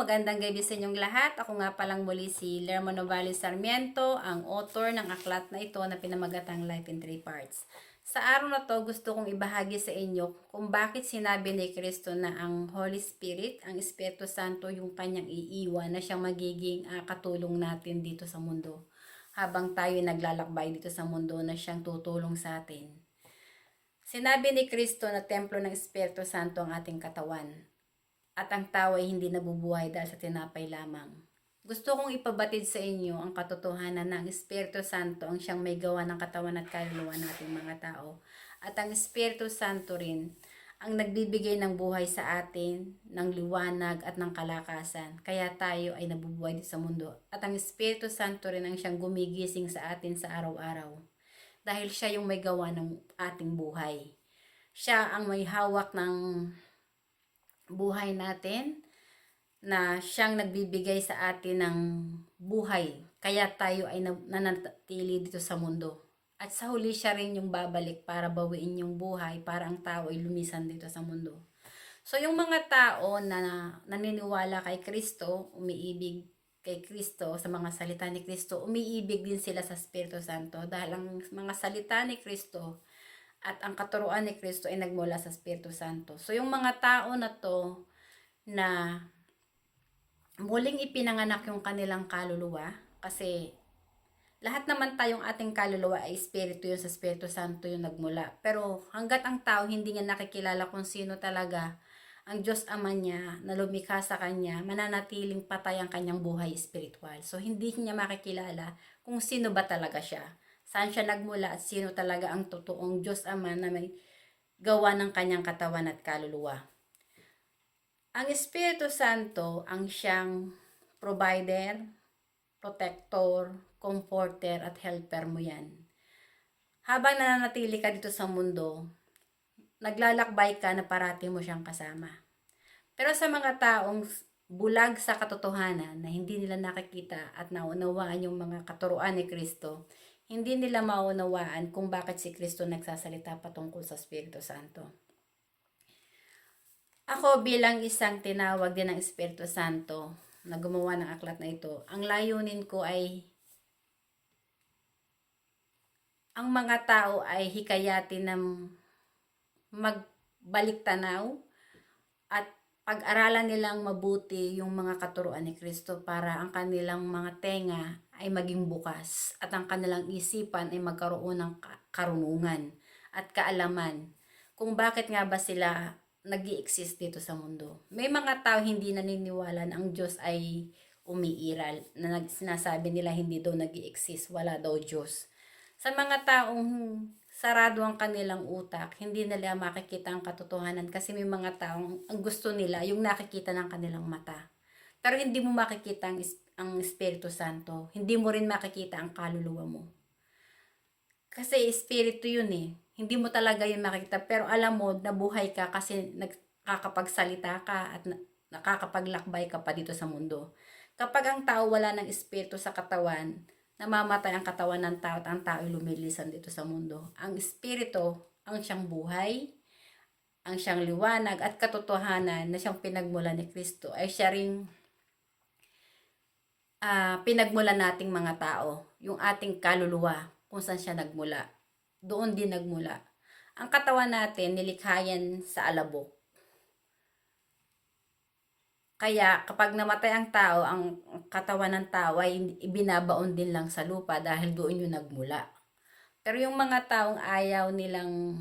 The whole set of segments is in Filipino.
magandang gabi sa inyong lahat. Ako nga palang muli si Lerma Novales Sarmiento, ang author ng aklat na ito na pinamagatang Life in Three Parts. Sa araw na to, gusto kong ibahagi sa inyo kung bakit sinabi ni Kristo na ang Holy Spirit, ang Espiritu Santo, yung kanyang iiwan na siyang magiging katulong natin dito sa mundo. Habang tayo naglalakbay dito sa mundo na siyang tutulong sa atin. Sinabi ni Kristo na templo ng Espiritu Santo ang ating katawan. At ang tao ay hindi nabubuhay dahil sa tinapay lamang. Gusto kong ipabatid sa inyo ang katotohanan na ang Espiritu Santo ang siyang may gawa ng katawan at kaluluwa nating mga tao. At ang Espiritu Santo rin ang nagbibigay ng buhay sa atin, ng liwanag at ng kalakasan. Kaya tayo ay nabubuhay sa mundo. At ang Espiritu Santo rin ang siyang gumigising sa atin sa araw-araw. Dahil siya yung may gawa ng ating buhay. Siya ang may hawak ng buhay natin, na siyang nagbibigay sa atin ng buhay. Kaya tayo ay nananatili dito sa mundo. At sa huli siya rin yung babalik para bawiin yung buhay para ang tao ay lumisan dito sa mundo. So yung mga tao na naniniwala kay Kristo, umiibig kay Kristo, sa mga salita ni Kristo, umiibig din sila sa Espiritu Santo dahil ang mga salita ni Kristo at ang katuruan ni Kristo ay nagmula sa Espiritu Santo. So yung mga tao na to na muling ipinanganak yung kanilang kaluluwa, kasi lahat naman tayong ating kaluluwa ay espiritu, yun sa Espiritu Santo yung nagmula. Pero hanggat ang tao hindi niya nakikilala kung sino talaga ang Diyos Ama niya na lumikha sa kanya, mananatiling patay ang kanyang buhay espiritual. So hindi niya makikilala kung sino ba talaga siya, saan siya nagmula at sino talaga ang totoong Diyos Ama na may gawa ng kanyang katawan at kaluluwa. Ang Espiritu Santo ang siyang provider, protector, comforter at helper mo yan. Habang nananatili ka dito sa mundo, naglalakbay ka na parati mo siyang kasama. Pero sa mga taong bulag sa katotohanan na hindi nila nakikita at naunawaan yung mga katuruan ni Kristo, hindi nila maunawaan kung bakit si Kristo nagsasalita patungkol sa Espiritu Santo. Ako bilang isang tinawag din ng Espiritu Santo na gumawa ng aklat na ito, ang layunin ko ay ang mga tao ay hikayatin na magbalik tanaw at pag-aralan nilang mabuti yung mga katuruan ni Kristo para ang kanilang mga tenga ay maging bukas at ang kanilang isipan ay magkaroon ng karunungan at kaalaman kung bakit nga ba sila nag-i-exist dito sa mundo. May mga tao hindi naniniwala na ang Diyos ay umiiral, na sinasabi nila hindi daw nag-i-exist, wala daw Diyos. Sa mga taong sarado ang kanilang utak, hindi nila makikita ang katotohanan kasi may mga taong ang gusto nila yung nakikita ng kanilang mata. Pero hindi mo makikita ang Espiritu Santo, hindi mo rin makikita ang kaluluwa mo. Kasi Espiritu yun eh. Hindi mo talaga yun makikita, pero alam mo na buhay ka kasi nakakapagsalita ka at nakakapaglakbay ka pa dito sa mundo. Kapag ang tao wala ng Espiritu sa katawan, namamatay ang katawan ng tao at ang tao ay lumilisan dito sa mundo. Ang Espiritu, ang siyang buhay, ang siyang liwanag at katotohanan na siyang pinagmula ni Kristo ay siya ring pinagmula nating mga tao, yung ating kaluluwa, kung saan siya nagmula. Doon din nagmula. Ang katawan natin, nilikha yan sa alabok. Kaya kapag namatay ang tao, ang katawan ng tao ay ibinabaon din lang sa lupa dahil doon yung nagmula. Pero yung mga taong ayaw nilang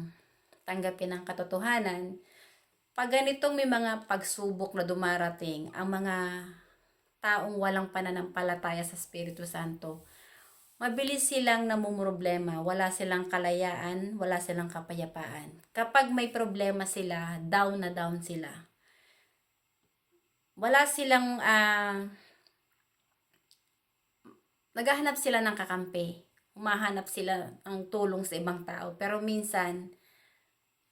tanggapin ang katotohanan, pag ganitong may mga pagsubok na dumarating, ang mga taong walang pananampalataya sa Espiritu Santo, mabilis silang namumroblema, wala silang kalayaan, wala silang kapayapaan. Kapag may problema sila, down na down sila. Wala silang, naghahanap sila ng kakampi. Humahanap sila ng tulong sa ibang tao. Pero minsan,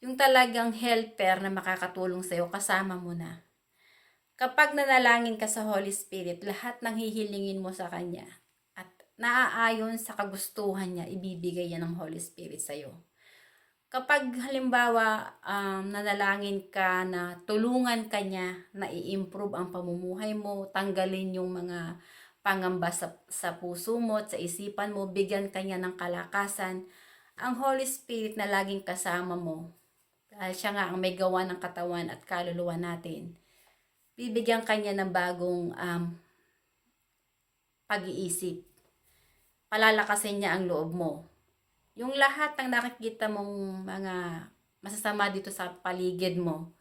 yung talagang helper na makakatulong sa'yo, kasama mo na. Kapag nanalangin ka sa Holy Spirit, lahat ng hihilingin mo sa Kanya at naaayon sa kagustuhan niya, ibibigay yan ng Holy Spirit sa'yo. Kapag halimbawa, nanalangin ka na tulungan ka niya na i-improve ang pamumuhay mo, tanggalin yung mga pangamba sa puso mo at sa isipan mo, bigyan ka niya ng kalakasan, ang Holy Spirit na laging kasama mo, dahil siya nga ang may gawa ng katawan at kaluluwa natin, bibigyan ka niya ng bagong pag-iisip. Palalakasin niya ang loob mo. Yung lahat ng nakikita mong mga masasama dito sa paligid mo,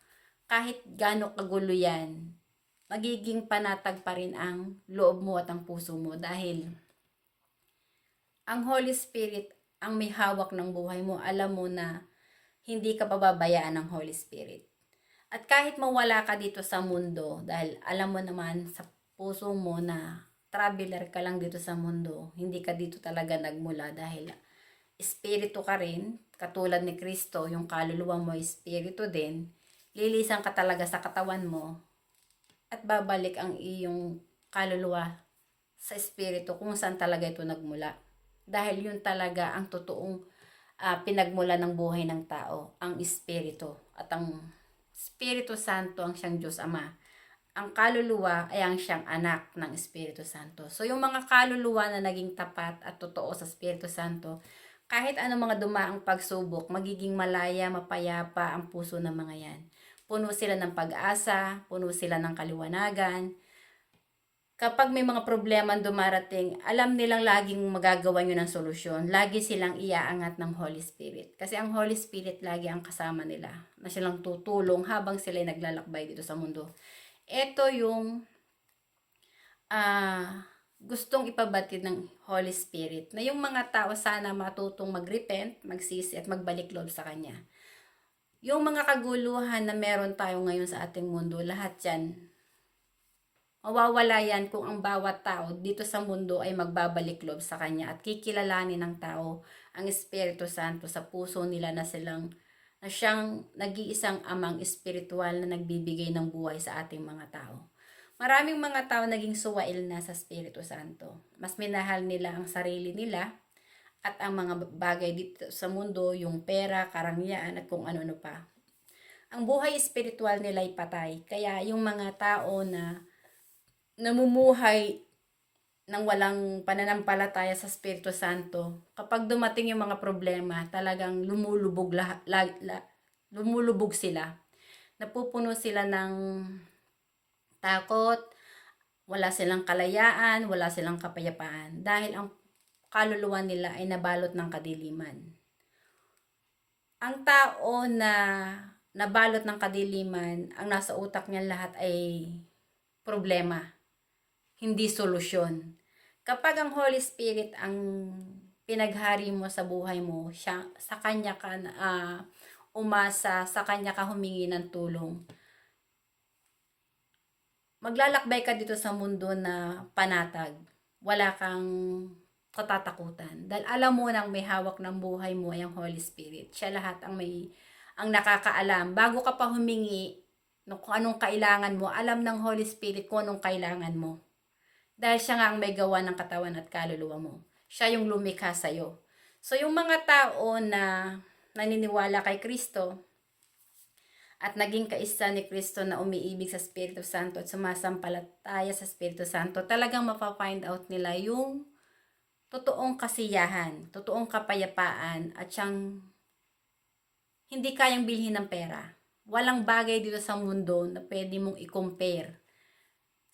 kahit gaano kagulo yan, magiging panatag pa rin ang loob mo at ang puso mo dahil ang Holy Spirit ang may hawak ng buhay mo. Alam mo na hindi ka pababayaan ng Holy Spirit. At kahit mawala ka dito sa mundo, dahil alam mo naman sa puso mo na traveler ka lang dito sa mundo, hindi ka dito talaga nagmula dahil espiritu ka rin, katulad ni Kristo, yung kaluluwa mo espiritu din, lilisan ka talaga sa katawan mo at babalik ang iyong kaluluwa sa espiritu kung saan talaga ito nagmula. Dahil yun talaga ang totoong pinagmula ng buhay ng tao, ang espiritu. At ang Espiritu Santo ang siyang Diyos Ama. Ang kaluluwa ay ang siyang anak ng Espiritu Santo. So yung mga kaluluwa na naging tapat at totoo sa Espiritu Santo, kahit anong mga dumaang pagsubok, magiging malaya, mapayapa ang puso ng mga yan. Puno sila ng pag-asa, puno sila ng kaliwanagan. Kapag may mga problema dumarating, alam nilang laging magagawa nyo ng solusyon. Lagi silang iaangat ng Holy Spirit. Kasi ang Holy Spirit lagi ang kasama nila. Na silang tutulong habang sila naglalakbay dito sa mundo. Ito yung gustong ipabatid ng Holy Spirit. Na yung mga tao sana matutong mag-repent, magsisi at magbalik loob sa Kanya. Yung mga kaguluhan na meron tayo ngayon sa ating mundo, lahat yan mawawala yan kung ang bawat tao dito sa mundo ay magbabalik loob sa Kanya at kikilalanin ng tao ang Espiritu Santo sa puso nila na siyang nag-iisang amang espiritual na nagbibigay ng buhay sa ating mga tao. Maraming mga tao naging suwail na sa Espiritu Santo. Mas minahal nila ang sarili nila at ang mga bagay dito sa mundo, yung pera, karangyaan at kung ano-ano pa. Ang buhay espiritual nila ay patay. Kaya yung mga tao na namumuhay ng walang pananampalataya sa Espiritu Santo, kapag dumating yung mga problema, talagang lumulubog sila. Napupuno sila ng takot, wala silang kalayaan, wala silang kapayapaan, dahil ang kaluluwa nila ay nabalot ng kadiliman. Ang tao na nabalot ng kadiliman, ang nasa utak niya lahat ay problema, hindi solusyon. Kapag ang Holy Spirit ang pinaghari mo sa buhay mo, sa Kanya ka umasa, sa Kanya ka humingi ng tulong, maglalakbay ka dito sa mundo na panatag. Wala kang katatakutan. Dahil alam mo nang may hawak ng buhay mo ay ang Holy Spirit. Siya lahat ang nakakaalam. Bago ka pa humingi kung anong kailangan mo, alam ng Holy Spirit kung anong kailangan mo. Dahil siya nga ang may gawa ng katawan at kaluluwa mo. Siya yung lumikha sa'yo. So yung mga tao na naniniwala kay Kristo at naging kaisa ni Kristo na umiibig sa Espiritu Santo at sumasampalataya sa Espiritu Santo, talagang mapafind out nila yung totoong kasiyahan, totoong kapayapaan at siyang hindi kayang bilhin ng pera. Walang bagay dito sa mundo na pwede mong i-compare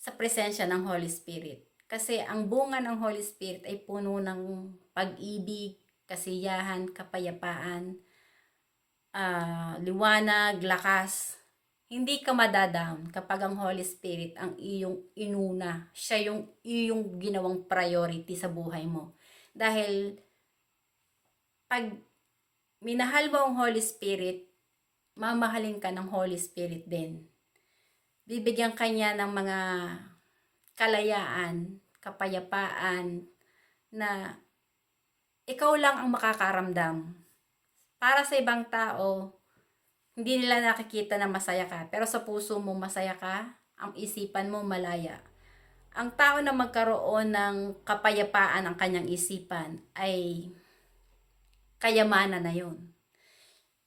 sa presensya ng Holy Spirit. Kasi ang bunga ng Holy Spirit ay puno ng pag-ibig, kasiyahan, kapayapaan, liwanag, lakas. Hindi ka madadown kapag ang Holy Spirit ang iyong inuna. Siya yung iyong ginawang priority sa buhay mo. Dahil pag minahal mo ang Holy Spirit, mamahalin ka ng Holy Spirit din. Bibigyan ka niya ng mga kalayaan, kapayapaan, na ikaw lang ang makakaramdam. Para sa ibang tao, hindi nila nakikita na masaya ka, pero sa puso mo masaya ka, ang isipan mo malaya. Ang tao na magkaroon ng kapayapaan ang kanyang isipan ay kayamanan na yun.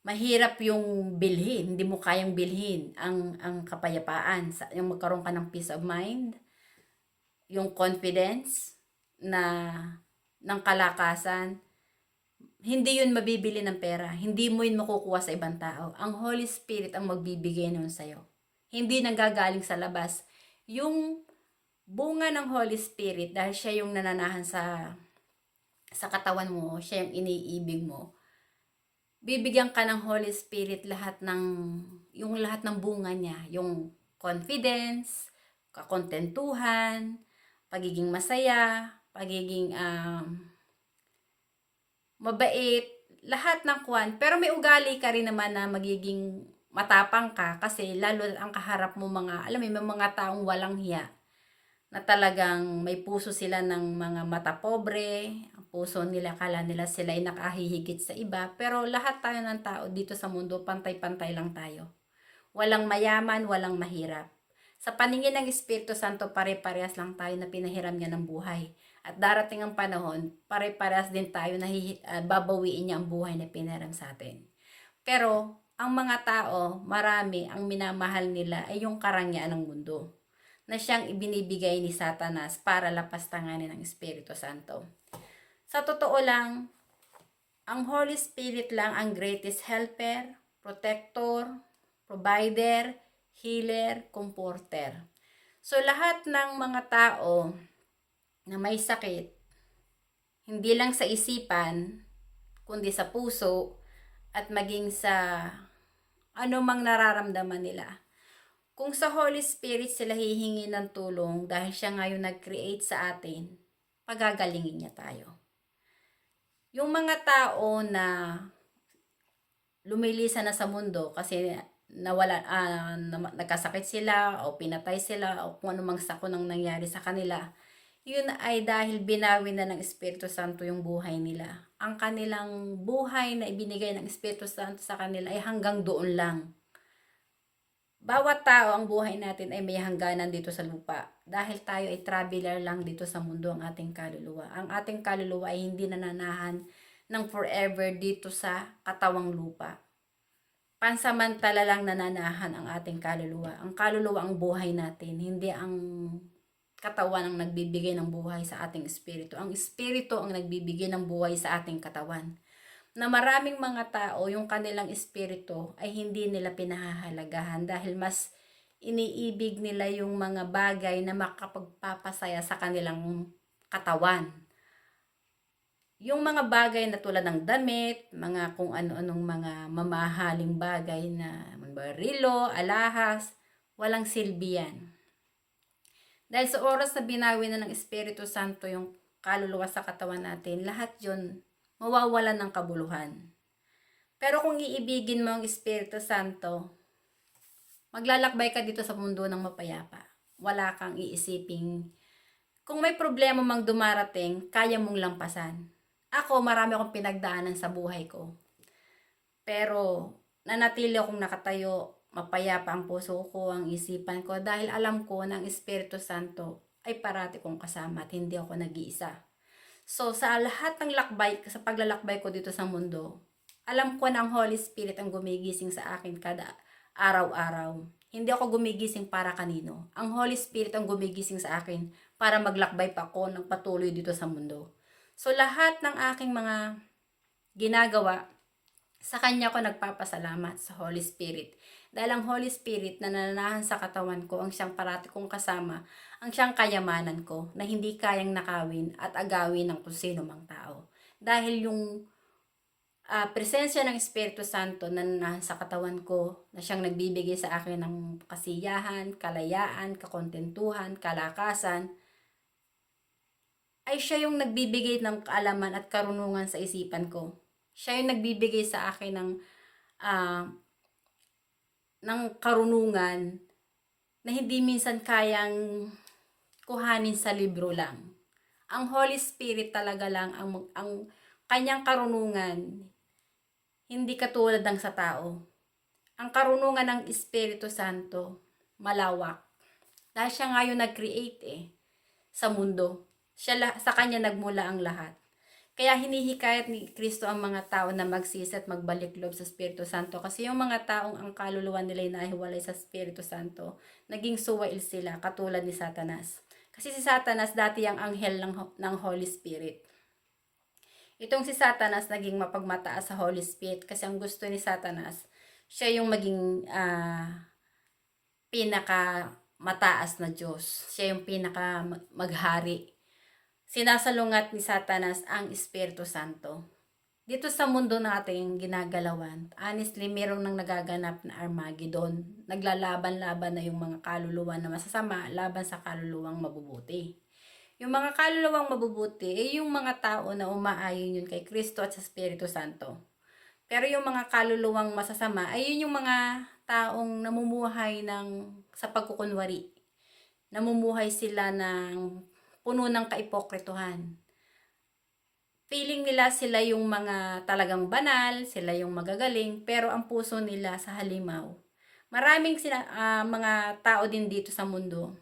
mahirap yung bilhin, hindi mo kayang bilhin ang kapayapaan, yung magkaroon ka ng peace of mind, yung confidence na ng kalakasan. Hindi yun mabibili ng pera. Hindi mo yun makukuha sa ibang tao. Ang Holy Spirit ang magbibigay nun sa'yo. Hindi nanggagaling sa labas. Yung bunga ng Holy Spirit, dahil siya yung nananahan sa katawan mo, siya yung iniibig mo, bibigyan ka ng Holy Spirit yung lahat ng bunga niya. Yung confidence, kakontentuhan, pagiging masaya, pagiging mabait, lahat ng kwan. Pero may ugali ka rin naman na magiging matapang ka kasi lalo ang kaharap mo alam mo, may mga taong walang hiya na talagang may puso sila ng mga mata pobre, ang puso nila, kala nila sila ay nakahihigit sa iba, pero lahat tayo ng tao dito sa mundo, pantay-pantay lang tayo. Walang mayaman, walang mahirap. Sa paningin ng Espiritu Santo, pare-parehas lang tayo na pinahiram niya ng buhay. At darating ang panahon, pare-parehas din tayo na babawiin niya ang buhay na pinahiram sa atin. Pero, ang mga tao, marami, ang minamahal nila ay yung karangyaan ng mundo na siyang ibinibigay ni Satanas para lapastanganin ng Espiritu Santo. Sa totoo lang, ang Holy Spirit lang ang greatest helper, protector, provider, healer, comforter. So lahat ng mga tao na may sakit, hindi lang sa isipan, kundi sa puso, at maging sa anumang nararamdaman nila. Kung sa Holy Spirit sila hihingi ng tulong dahil siya ngayon nag-create sa atin, pagagalingin niya tayo. Yung mga tao na lumilisan na sa mundo kasi nagkasakit sila o pinatay sila o kung anumang sakon ang nangyari sa kanila, yun ay dahil binawi na ng Espiritu Santo yung buhay nila. Ang kanilang buhay na ibinigay ng Espiritu Santo sa kanila ay hanggang doon lang. Bawat tao, ang buhay natin ay may hangganan dito sa lupa. Dahil tayo ay traveler lang dito sa mundo, ang ating kaluluwa. Ang ating kaluluwa ay hindi nananahan ng forever dito sa katawang lupa. Pansamantala lang nananahan ang ating kaluluwa. Ang kaluluwa ang buhay natin, hindi ang katawan ang nagbibigay ng buhay sa ating espiritu. Ang espiritu ang nagbibigay ng buhay sa ating katawan. Na maraming mga tao, yung kanilang espiritu ay hindi nila pinahahalagahan dahil mas iniibig nila yung mga bagay na makapagpapasaya sa kanilang katawan. Yung mga bagay na tulad ng damit, mga kung ano-anong mga mamahaling bagay na rilo, alahas, walang silbi yan. Dahil sa oras na binawi na ng Espiritu Santo yung kaluluwa sa katawan natin, lahat yun mawawalan ng kabuluhan. Pero kung iibigin mo ang Espiritu Santo, maglalakbay ka dito sa mundo ng mapayapa. Wala kang iisiping, kung may problema mang dumarating, kaya mong lampasan. Ako, marami akong pinagdaanan sa buhay ko. Pero, nanatili akong nakatayo, mapayapa ang puso ko, ang isipan ko, dahil alam ko na ang Espiritu Santo ay parati kong kasama at hindi ako nag-iisa. So, sa lahat ng sa paglalakbay ko dito sa mundo, alam ko na ang Holy Spirit ang gumigising sa akin kada araw-araw. Hindi ako gumigising para kanino. Ang Holy Spirit ang gumigising sa akin para maglakbay pa ako ng patuloy dito sa mundo. So, lahat ng aking mga ginagawa, sa Kanya ko nagpapasalamat sa Holy Spirit. Dahil ang Holy Spirit na nananahan sa katawan ko, ang siyang parati kong kasama, ang siyang kayamanan ko na hindi kayang nakawin at agawin ng kung sino mang tao. Dahil yung presensya ng Espiritu Santo na nananahan sa katawan ko, na siyang nagbibigay sa akin ng kasiyahan, kalayaan, kakontentuhan, kalakasan, ay siya yung nagbibigay ng kaalaman at karunungan sa isipan ko. Siya yung nagbibigay sa akin ng karunungan na hindi minsan kayang kuhanin sa libro lang. Ang Holy Spirit talaga lang ang kanyang karunungan, hindi katulad ng sa tao. Ang karunungan ng Espiritu Santo, malawak. Dahil siya nga yung nag-create sa mundo. Sa kanya nagmula ang lahat. Kaya hinihikayat ni Kristo ang mga tao na magsisi at magbalik loob sa Espiritu Santo. Kasi yung mga taong ang kaluluwa nila ay nahiwalay sa Espiritu Santo, naging suwail sila katulad ni Satanas. Kasi si Satanas dati ang anghel ng Holy Spirit. Itong si Satanas naging mapagmataas sa Holy Spirit kasi ang gusto ni Satanas, siya yung maging pinaka mataas na Diyos. Siya yung pinaka maghari. Sinasalungat ni Satanas ang Espiritu Santo. Dito sa mundo nating ginagalawan, honestly, meron nang nagaganap na Armageddon. Naglalaban-laban na yung mga kaluluwa na masasama laban sa kaluluwang mabubuti. Yung mga kaluluwang mabubuti ay yung mga tao na umaayon yun kay Kristo at sa Espiritu Santo. Pero yung mga kaluluwang masasama ay yun yung mga taong namumuhay sa pagkukunwari. Namumuhay sila ng puno ng kaipokrituhan. Feeling nila sila yung mga talagang banal, sila yung magagaling, pero ang puso nila sa halimaw. Maraming mga tao din dito sa mundo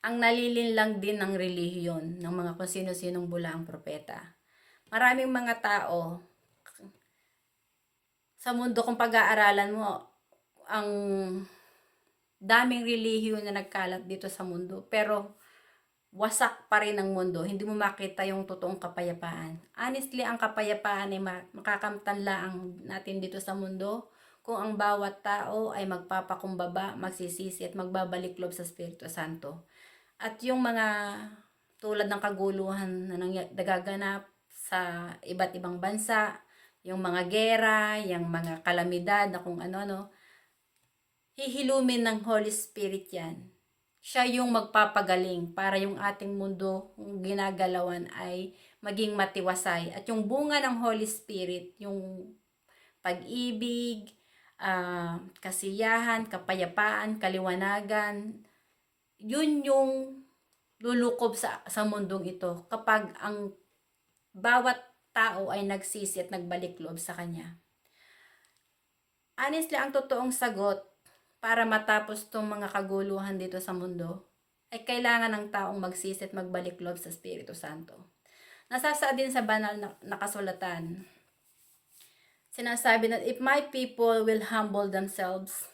ang nalilinlang din ng relihiyon ng mga kung sino-sinong bulaang propeta. Maraming mga tao sa mundo kung pag-aaralan mo, ang daming relihiyon na nagkalat dito sa mundo, pero wasak pa rin ang mundo. Hindi mo makita yung totoong kapayapaan. Honestly, ang kapayapaan ay makakamtan lang natin dito sa mundo kung ang bawat tao ay magpapakumbaba, magsisisi at magbabalik loob sa Espiritu Santo. At yung mga tulad ng kaguluhan na nagaganap sa iba't ibang bansa, yung mga gera, yung mga kalamidad na kung ano-ano, hihilumin ng Holy Spirit yan. Siya yung magpapagaling para yung ating mundo, yung ginagalawan ay maging matiwasay. At yung bunga ng Holy Spirit, yung pag-ibig, kasiyahan, kapayapaan, kaliwanagan, yun yung lulukob sa mundong ito kapag ang bawat tao ay nagsisi at nagbalik loob sa Kanya. Honestly, ang totoong sagot para matapos tong mga kaguluhan dito sa mundo ay kailangan ng taong magsisi at magbalik loob sa Espiritu Santo. Nasasaad din sa banal na kasulatan. Sinasabi na, if my people will humble themselves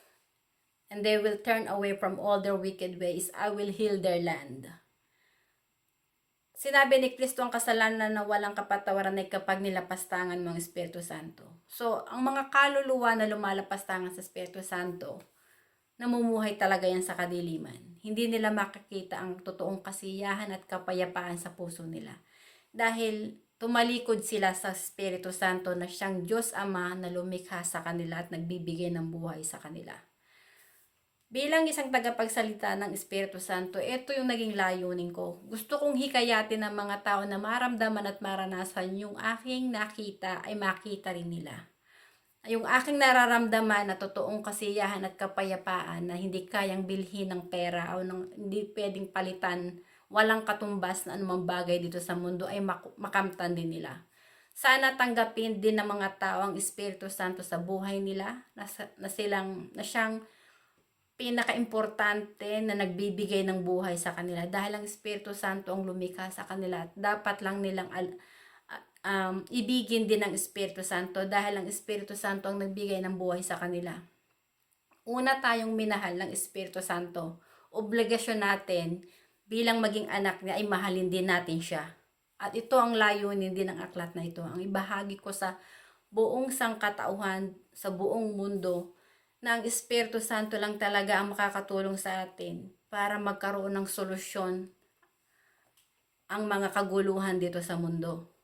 and they will turn away from all their wicked ways, I will heal their land. Sinabi ni Kristo ang kasalanan na walang kapatawaran ay kapag nilapastangan mo ang Espiritu Santo. So, ang mga kaluluwa na lumalapastangan sa Espiritu Santo, namumuhay talaga yan sa kadiliman. Hindi nila makikita ang totoong kasiyahan at kapayapaan sa puso nila. Dahil tumalikod sila sa Espiritu Santo na siyang Diyos Ama na lumikha sa kanila at nagbibigay ng buhay sa kanila. Bilang isang tagapagsalita ng Espiritu Santo, ito yung naging layunin ko. Gusto kong hikayatin ng mga tao na maramdaman at maranasan yung aking nakita ay makita rin nila. Yung aking nararamdaman na totoong kasiyahan at kapayapaan na hindi kayang bilhin ng pera o hindi pwedeng palitan, walang katumbas na anumang bagay dito sa mundo ay makamtan din nila. Sana tanggapin din ng mga tao ang Espiritu Santo sa buhay nila na siyang pinaka-importante na nagbibigay ng buhay sa kanila dahil ang Espiritu Santo ang lumikha sa kanila at dapat lang nilang ibigin din ng Espiritu Santo dahil ang Espiritu Santo ang nagbigay ng buhay sa kanila. Una tayong minahal ng Espiritu Santo. Obligasyon natin bilang maging anak niya ay mahalin din natin siya. At ito ang layunin din ng aklat na ito. Ang ibahagi ko sa buong sangkatauhan, sa buong mundo, na ang Espiritu Santo lang talaga ang makakatulong sa atin para magkaroon ng solusyon ang mga kaguluhan dito sa mundo.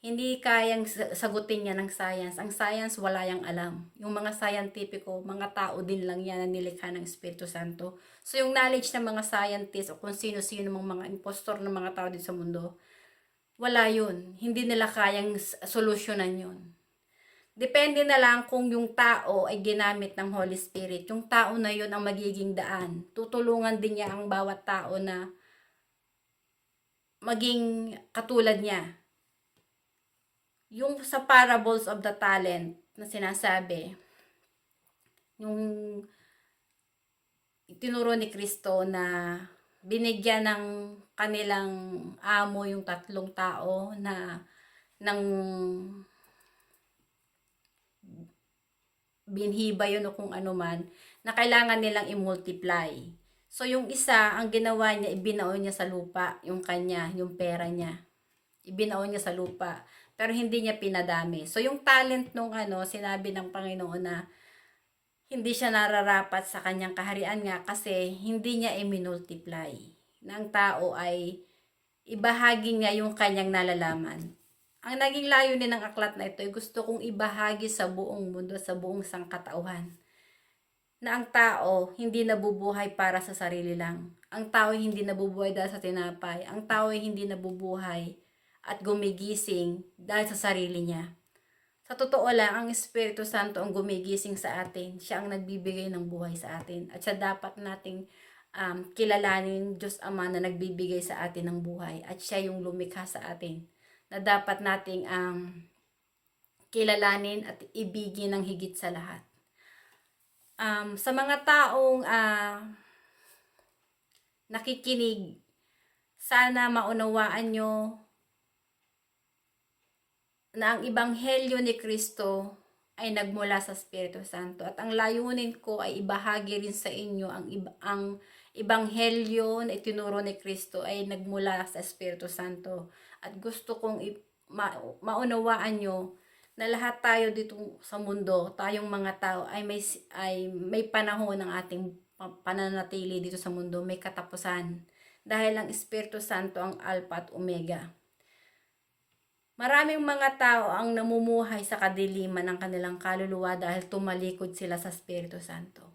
Hindi kayang sagutin yan ng science. Ang science wala yang alam. Yung mga scientifico, mga tao din lang yan na nilikha ng Espiritu Santo. So yung knowledge ng mga scientists o kung sino-sino mga impostor ng mga tao dito sa mundo, wala yun. Hindi nila kayang solusyonan yun. Depende na lang kung yung tao ay ginamit ng Holy Spirit. Yung tao na yun ang magiging daan. Tutulungan din niya ang bawat tao na maging katulad niya. Yung sa parables of the talent na sinasabi, yung itinuro ni Kristo na binigyan ng kanilang amo yung tatlong tao na ng binhiba yun o kung ano man, na kailangan nilang i-multiply. So, yung isa, ang ginawa niya, ibinaon niya sa lupa, yung kanya, yung pera niya. Ibinaon niya sa lupa. Pero hindi niya pinadami. So, yung talent nung sinabi ng Panginoon na hindi siya nararapat sa kanyang kaharian nga kasi hindi niya i-multiply. Na ang tao ay ibahagi niya yung kanyang nalalaman. Ang naging layunin ng aklat na ito ay gusto kong ibahagi sa buong mundo, sa buong sangkatauhan. Na ang tao hindi nabubuhay para sa sarili lang. Ang tao ay hindi nabubuhay dahil sa tinapay. Ang tao ay hindi nabubuhay at gumigising dahil sa sarili niya. Sa totoo lang, ang Espiritu Santo ang gumigising sa atin. Siya ang nagbibigay ng buhay sa atin. At siya dapat nating kilalanin, Diyos Ama na nagbibigay sa atin ng buhay. At siya yung lumikha sa atin. Na dapat nating kilalanin at ibigin ng higit sa lahat. Sa mga taong nakikinig, sana maunawaan nyo na ang Ebanghelyo ni Kristo ay nagmula sa Espiritu Santo. At ang layunin ko ay ibahagi rin sa inyo ang Ebanghelyo na itinuro ni Kristo ay nagmula sa Espiritu Santo. At gusto kong maunawaan nyo na lahat tayo dito sa mundo, tayong mga tao ay may panahon ng ating pananatili dito sa mundo, may katapusan. Dahil ang Espiritu Santo ang Alpha at Omega. Maraming mga tao ang namumuhay sa kadiliman ng kanilang kaluluwa dahil tumalikod sila sa Espiritu Santo.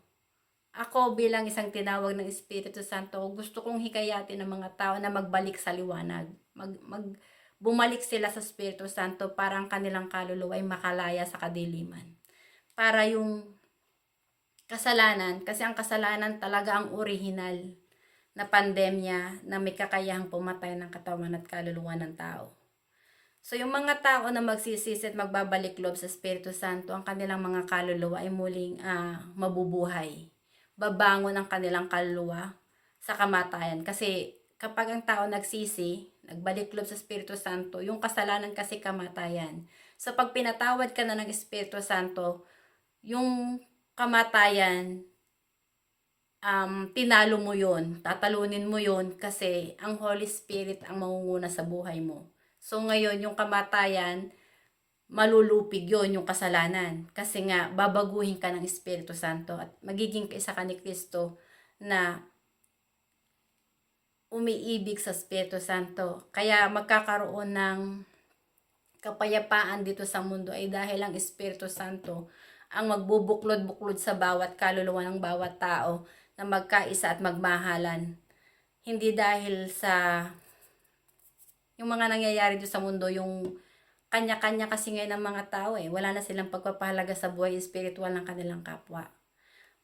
Ako bilang isang tinawag ng Espiritu Santo, gusto kong hikayatin ng mga tao na magbalik sa liwanag. Bumalik sila sa Espiritu Santo para ang kanilang kaluluwa ay makalaya sa kadiliman. Para yung kasalanan, kasi ang kasalanan talaga ang orihinal na pandemya na may kakayahang pumatay ng katawan at kaluluwa ng tao. So, yung mga tao na magsisisi at magbabalik loob sa Espiritu Santo, ang kanilang mga kaluluwa ay muling mabubuhay. Babangon ang kanilang kaluluwa sa kamatayan. Kasi kapag ang tao nagsisi, nagbalik loob sa Espiritu Santo, yung kasalanan kasi kamatayan. So, pag pinatawad ka na ng Espiritu Santo, yung kamatayan, tinalo mo yun, tatalunin mo yun kasi ang Holy Spirit ang mangunguna sa buhay mo. So ngayon, yung kamatayan, malulupig yon yung kasalanan. Kasi nga, babaguhin ka ng Espiritu Santo at magiging kaisa ka ni Kristo na umiibig sa Espiritu Santo. Kaya magkakaroon ng kapayapaan dito sa mundo ay dahil ang Espiritu Santo ang magbubuklod-buklod sa bawat kaluluwa ng bawat tao na magkaisa at magmahalan. Hindi dahil sa yung mga nangyayari dito sa mundo, yung kanya-kanya kasi ngayon ng mga tao wala na silang pagpapahalaga sa buhay spiritual ng kanilang kapwa.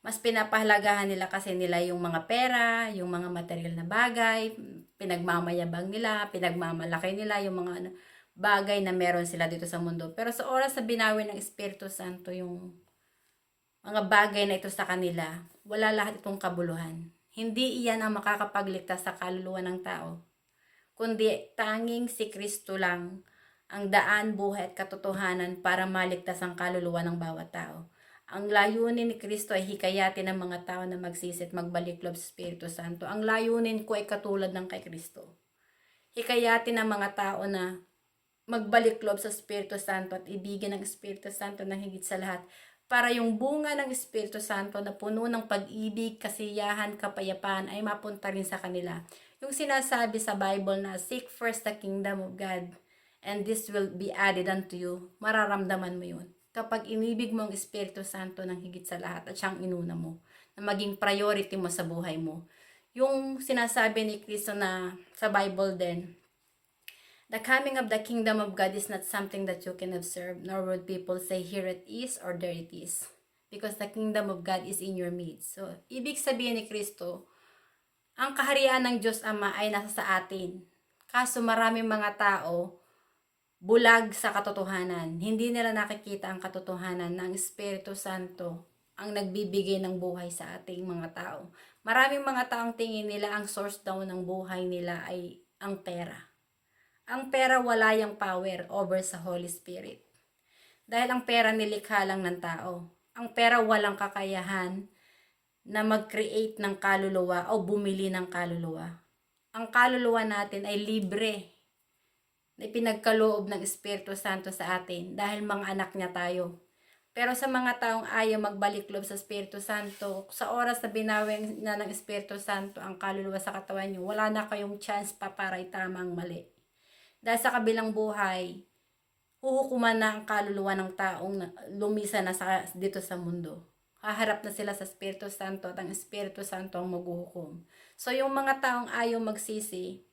Mas pinapahalagahan nila kasi nila yung mga pera, yung mga material na bagay, pinagmamayabang nila, pinagmamalaki nila yung mga bagay na meron sila dito sa mundo. Pero sa oras na binawi ng Espiritu Santo yung mga bagay na ito sa kanila, wala lahat itong kabuluhan. Hindi iyan ang makakapagligtas sa kaluluwa ng tao, kundi tanging si Kristo lang ang daan, buhay at katotohanan para maligtas ang kaluluwa ng bawat tao. Ang layunin ni Kristo ay hikayatin ng mga tao na magsisi at magbalik loob sa Espiritu Santo. Ang layunin ko ay katulad ng kay Kristo. Hikayatin ng mga tao na magbalik loob sa Espiritu Santo at ibigin ng Espiritu Santo na higit sa lahat para yung bunga ng Espiritu Santo na puno ng pag-ibig, kasiyahan, kapayapaan ay mapunta rin sa kanila. Yung sinasabi sa Bible na seek first the kingdom of God and this will be added unto you, mararamdaman mo yun. Kapag inibig mo ang Espiritu Santo ng higit sa lahat at siyang inuna mo, na maging priority mo sa buhay mo. Yung sinasabi ni Kristo na sa Bible din, the coming of the kingdom of God is not something that you can observe, nor would people say here it is or there it is. Because the kingdom of God is in your midst. So, ibig sabihin ni Kristo, ang kaharian ng Diyos Ama ay nasa sa atin. Kaso maraming mga tao bulag sa katotohanan. Hindi nila nakikita ang katotohanan ng Espiritu Santo ang nagbibigay ng buhay sa ating mga tao. Maraming mga taong tingin nila ang source daw ng buhay nila ay ang pera. Ang pera wala yung power over sa Holy Spirit. Dahil ang pera nilikha lang ng tao. Ang pera walang kakayahan na mag-create ng kaluluwa o bumili ng kaluluwa. Ang kaluluwa natin ay libre na ipinagkaloob ng Espiritu Santo sa atin dahil mga anak niya tayo. Pero sa mga taong ayaw magbalik loob sa Espiritu Santo, sa oras na binawing na ng Espiritu Santo ang kaluluwa sa katawan niyo, wala na kayong chance pa para itama ang mali. Dahil sa kabilang buhay, huhukuman na ang kaluluwa ng taong lumisa na dito sa mundo. Haharap na sila sa Espiritu Santo at ang Espiritu Santo ang maghuhukom. So yung mga taong ayaw magsisi,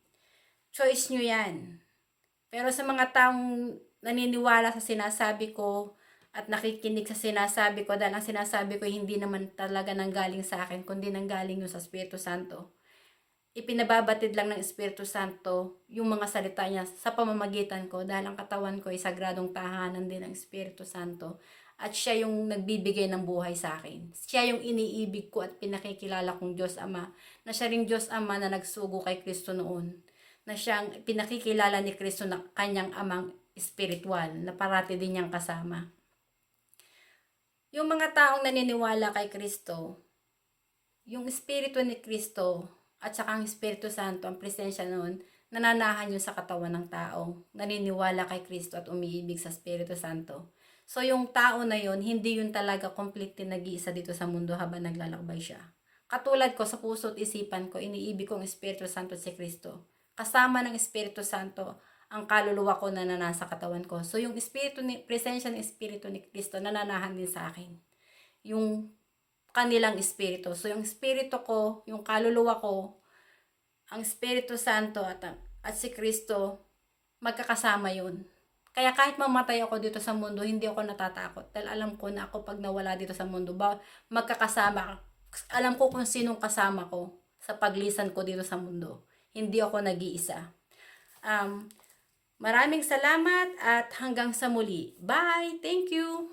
choice nyo yan. Pero sa mga taong naniniwala sa sinasabi ko at nakikinig sa sinasabi ko, dahil ang sinasabi ko hindi naman talaga nanggaling sa akin, kundi nanggaling yung sa Espiritu Santo. Ipinababatid lang ng Espiritu Santo yung mga salita niya sa pamamagitan ko dahil ang katawan ko ay sagradong tahanan din ng Espiritu Santo at siya yung nagbibigay ng buhay sa akin. Siya yung iniibig ko at pinakikilala kong Diyos Ama, na siya ring Diyos Ama na nagsugo kay Kristo noon, na siyang pinakikilala ni Kristo na kanyang amang espiritual na parati din niyang kasama. Yung mga taong naniniwala kay Kristo, yung Espiritu ni Kristo at saka ang Espiritu Santo, ang presensya noon, nananahan yun sa katawan ng tao, naniniwala kay Kristo at umiibig sa Espiritu Santo. So yung tao na yun, hindi yun talaga completely nag-iisa dito sa mundo habang naglalakbay siya. Katulad ko, sa puso at isipan ko, iniibig ko ang Espiritu Santo at si Kristo. Kasama ng Espiritu Santo ang kaluluwa ko na nasa katawan ko. So yung presensya ng Espiritu ni Kristo nananahan din sa akin. Yung kanilang espiritu. So yung espiritu ko, yung kaluluwa ko, ang Espiritu Santo at si Kristo, magkakasama yun. Kaya kahit mamatay ako dito sa mundo, hindi ako natatakot. Dahil alam ko na ako pag nawala dito sa mundo, magkakasama. Alam ko kung sinong kasama ko sa paglisan ko dito sa mundo. Hindi ako nag-iisa. Maraming salamat at hanggang sa muli. Bye! Thank you!